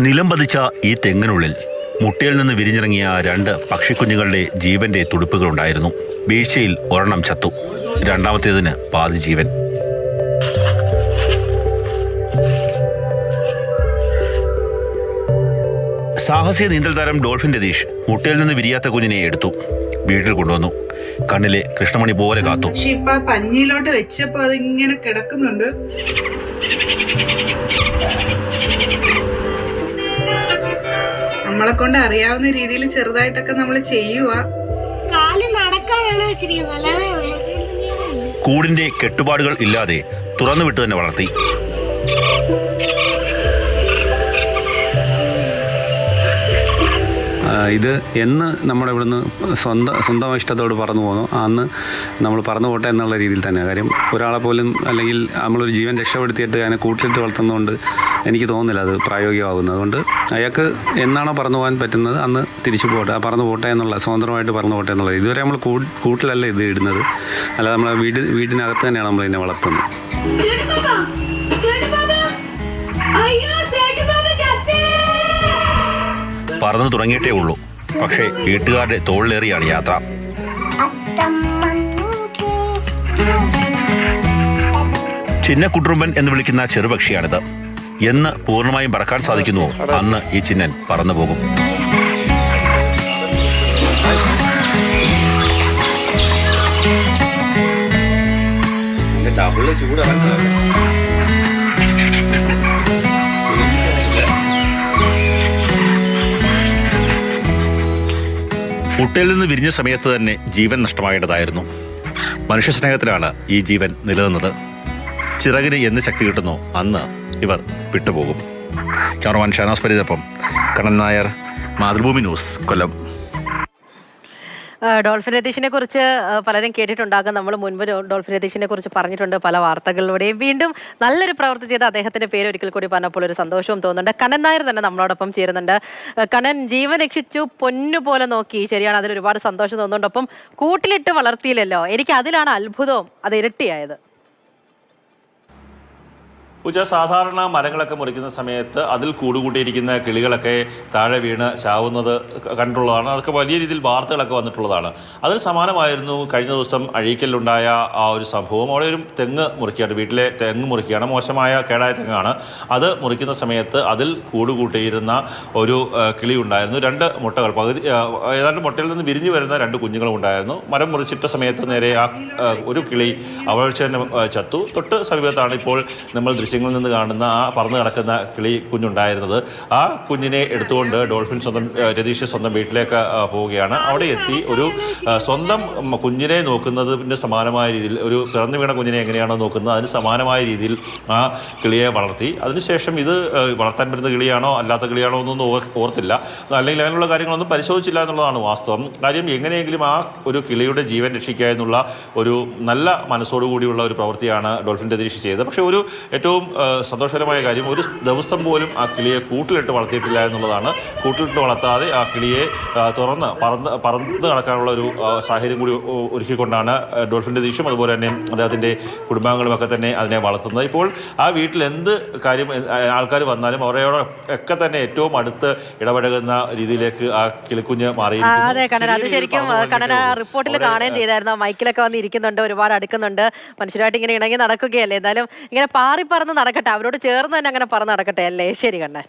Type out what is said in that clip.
നിലം പതിച്ച ഈ തെങ്ങിനുള്ളിൽ മുട്ടയിൽ നിന്ന് വിരിഞ്ഞിറങ്ങിയ 2 പക്ഷിക്കുഞ്ഞുങ്ങളുടെ ജീവന്റെ തുടുപ്പുകളുണ്ടായിരുന്നു. വീഴ്ചയിൽ ഒരെണ്ണം ചത്തു, രണ്ടാമത്തേതിന് പാതി ജീവൻ. സാഹസിക നീന്തൽ താരം ഡോൾഫിൻ രതീഷ് മുട്ടയിൽ നിന്ന് വിരിയാത്ത കുഞ്ഞിനെ എടുത്തു, വീട്ടിൽ കൊണ്ടുവന്നു. കണ്ണിലെ കൃഷ്ണമണി പോലെ കാത്തു. പക്ഷെ ഇപ്പൊ പഞ്ഞിയിലോട്ട് വെച്ചപ്പോ അതിങ്ങനെ കിടക്കുന്നുണ്ട്. നമ്മളെ കൊണ്ട് അറിയാവുന്ന രീതിയിൽ ചെറുതായിട്ടൊക്കെ നമ്മൾ ചെയ്യുക. കൂടിന്റെ കെട്ടുപാടുകൾ ഇല്ലാതെ തുറന്നുവിട്ട് തന്നെ വളർത്തി. ഇത് എന്ന് നമ്മുടെ ഇവിടുന്ന് സ്വന്തം ഇഷ്ടത്തോട് പറന്നു പോകുന്നു, അന്ന് നമ്മൾ പറന്നു പോട്ടെ എന്നുള്ള രീതിയിൽ തന്നെ. കാര്യം ഒരാളെ പോലും അല്ലെങ്കിൽ നമ്മളൊരു ജീവൻ രക്ഷപ്പെടുത്തിയിട്ട് അതിനെ കൂട്ടിലിട്ട് വളർത്തുന്നതുകൊണ്ട് എനിക്ക് തോന്നുന്നില്ല അത് പ്രായോഗികമാകുന്നത്. അതുകൊണ്ട് അയാൾക്ക് എന്നാണോ പറന്നു പോകാൻ പറ്റുന്നത് അന്ന് തിരിച്ചു പോട്ടെ, പറന്നു പോട്ടെ എന്നുള്ള, സ്വതന്ത്രമായിട്ട് പറന്നു പോട്ടെ എന്നുള്ളത്. ഇതുവരെ നമ്മൾ കൂട്ടിലല്ല ഇത് ഇടുന്നത്, അല്ലാതെ നമ്മളെ വീടിനകത്ത് തന്നെയാണ് നമ്മൾ ഇതിനെ വളർത്തുന്നത്. പറന്നു തുടങ്ങിയിട്ടേ ഉള്ളൂ, പക്ഷേ വീട്ടുകാരുടെ തോളിലേറിയാണ് യാത്ര. ചിന്നക്കുട്ടുറുമ്പൻ എന്ന് വിളിക്കുന്ന ചെറുപക്ഷിയാണിത്. എന്ന് പൂർണ്ണമായും പറക്കാൻ സാധിക്കുന്നുവോ അന്ന് ഈ ചിന്നൻ പറന്നു പോകും. മുട്ടയിൽ നിന്ന് വിരിഞ്ഞ സമയത്ത് തന്നെ ജീവൻ നഷ്ടമാകേണ്ടതായിരുന്നു. മനുഷ്യ സ്നേഹത്തിലാണ് ഈ ജീവൻ നിലനിന്നത്. ചിറകിന് എന്ന് ശക്തി കിട്ടുന്നു അന്ന് ഇവർ വിട്ടുപോകും. ക്യാമറമാൻ ഷാനാസ് ഫരീദൊപ്പം കണ്ണൻ നായർ, മാതൃഭൂമി ന്യൂസ്, കൊല്ലം. ഡോൾഫിൻ രതീഷിനെ കുറിച്ച് പലരും കേട്ടിട്ടുണ്ടാകും. നമ്മൾ മുൻപ് ഡോൾഫിൻ രതീഷിനെ കുറിച്ച് പറഞ്ഞിട്ടുണ്ട് പല വാർത്തകളിലൂടെയും. വീണ്ടും നല്ലൊരു പ്രവൃത്തി ചെയ്ത് അദ്ദേഹത്തിന്റെ പേര് ഒരിക്കൽ കൂടി പറഞ്ഞപ്പോൾ ഒരു സന്തോഷവും തോന്നുന്നുണ്ട്. കണ്ണൻ നായർ തന്നെ നമ്മളോടൊപ്പം ചേരുന്നുണ്ട്. കണ്ണൻ, ജീവൻ രക്ഷിച്ചു, പൊന്നുപോലെ നോക്കി, ശരിയാണ്, അതിൽ ഒരുപാട് സന്തോഷം തോന്നുന്നുണ്ട്. ഒപ്പം കൂട്ടിലിട്ട് വളർത്തിയില്ലല്ലോ, എനിക്ക് അതിലാണ് അത്ഭുതവും, അത് ഇരട്ടിയായത്. പൂജ, സാധാരണ മരങ്ങളൊക്കെ മുറിക്കുന്ന സമയത്ത് അതിൽ കൂടുകൂട്ടിയിരിക്കുന്ന കിളികളൊക്കെ താഴെ വീണ് ചാവുന്നത് കണ്ടുള്ളതാണ്. അതൊക്കെ വലിയ രീതിയിൽ വാർത്തകളൊക്കെ വന്നിട്ടുള്ളതാണ്. അതിന് സമാനമായിരുന്നു കഴിഞ്ഞ ദിവസം അഴീക്കലിലുണ്ടായ ആ ഒരു സംഭവം. അവിടെ ഒരു തെങ്ങ് മുറിക്കുകയാണ്, വീട്ടിലെ തെങ്ങ് മുറിക്കുകയാണ്. മോശമായ കേടായ തെങ്ങാണ്. അത് മുറിക്കുന്ന സമയത്ത് അതിൽ കൂടുകൂട്ടിയിരുന്ന ഒരു കിളി ഉണ്ടായിരുന്നു. 2 മുട്ടകൾ, ഏതാണ്ട് മുട്ടയിൽ നിന്ന് വിരിഞ്ഞു വരുന്ന 2 കുഞ്ഞുങ്ങളും ഉണ്ടായിരുന്നു. മരം മുറിച്ചിട്ട സമയത്ത് നേരെ ആ ഒരു കിളി അവഴ്ച തന്നെ ചത്തു. തൊട്ട് സമീപത്താണ് ഇപ്പോൾ നമ്മൾ ദൃശ്യങ്ങളിൽ നിന്ന് കാണുന്ന ആ പറന്ന് കിടക്കുന്ന കിളി കുഞ്ഞുണ്ടായിരുന്നത്. ആ കുഞ്ഞിനെ എടുത്തുകൊണ്ട് ഡോൾഫിൻ രതീഷ് സ്വന്തം വീട്ടിലേക്ക് പോവുകയാണ്. അവിടെ എത്തി ഒരു സ്വന്തം കുഞ്ഞിനെ നോക്കുന്നതിന് സമാനമായ രീതിയിൽ, ഒരു പിറന്നു വീണ കുഞ്ഞിനെ എങ്ങനെയാണോ നോക്കുന്നത് അതിന് സമാനമായ രീതിയിൽ ആ കിളിയെ വളർത്തി. അതിനുശേഷം ഇത് വളർത്താൻ പറ്റുന്ന കിളിയാണോ അല്ലാത്ത കിളിയാണോ എന്നൊന്നും ഓർത്തില്ല, അല്ലെങ്കിൽ അങ്ങനെയുള്ള കാര്യങ്ങളൊന്നും പരിശോധിച്ചില്ല എന്നുള്ളതാണ് വാസ്തവം. കാര്യം എങ്ങനെയെങ്കിലും ആ ഒരു കിളിയുടെ ജീവൻ രക്ഷിക്കുക എന്നുള്ള ഒരു നല്ല മനസ്സോടുകൂടിയുള്ള ഒരു പ്രവൃത്തിയാണ് ഡോൾഫിൻ രതീഷ് ചെയ്തത്. പക്ഷേ ഒരു ഏറ്റവും സന്തോഷകരമായ കാര്യം, ഒരു ദിവസം പോലും ആ കിളിയെ കൂട്ടിലിട്ട് വളർത്തിയിട്ടില്ല എന്നുള്ളതാണ്. കൂട്ടിലിട്ട് വളർത്താതെ ആ കിളിയെ തുറന്ന് പറന്ന് നടക്കാനുള്ള ഒരു സാഹചര്യം കൂടി ഒരുക്കിക്കൊണ്ടാണ് ഡോൾഫിൻ രതീഷും അതുപോലെ തന്നെ അദ്ദേഹത്തിൻ്റെ കുടുംബാംഗങ്ങളുമൊക്കെ തന്നെ അതിനെ വളർത്തുന്നത്. ഇപ്പോൾ ആ വീട്ടിൽ എന്ത് കാര്യം ആൾക്കാർ വന്നാലും അവരോടൊക്കെ തന്നെ ഏറ്റവും അടുത്ത് ഇടപഴകുന്ന രീതിയിലേക്ക് ആ കിളിക്കുഞ്ഞ് മാറിയിരിക്കുന്നു. ശരിക്കും കണ്ണന റിപ്പോർട്ടിൽ കാണുകയും ചെയ്തായിരുന്നു. മൈക്കിലൊക്കെ വന്ന് ഇരിക്കുന്നുണ്ട്, ഒരുപാട് അടുക്കുന്നുണ്ട്, മനുഷ്യരായിട്ട് ഇങ്ങനെ ഇണങ്ങി നടക്കുകയല്ലേ. എന്നാലും ഇങ്ങനെ പാറി പറന്ന് നടക്കട്ടെ, അവരോട് ചേർന്ന് തന്നെ അങ്ങനെ പറന്ന് നടക്കട്ടെ അല്ലേ. ശരി കണ്ണൻ.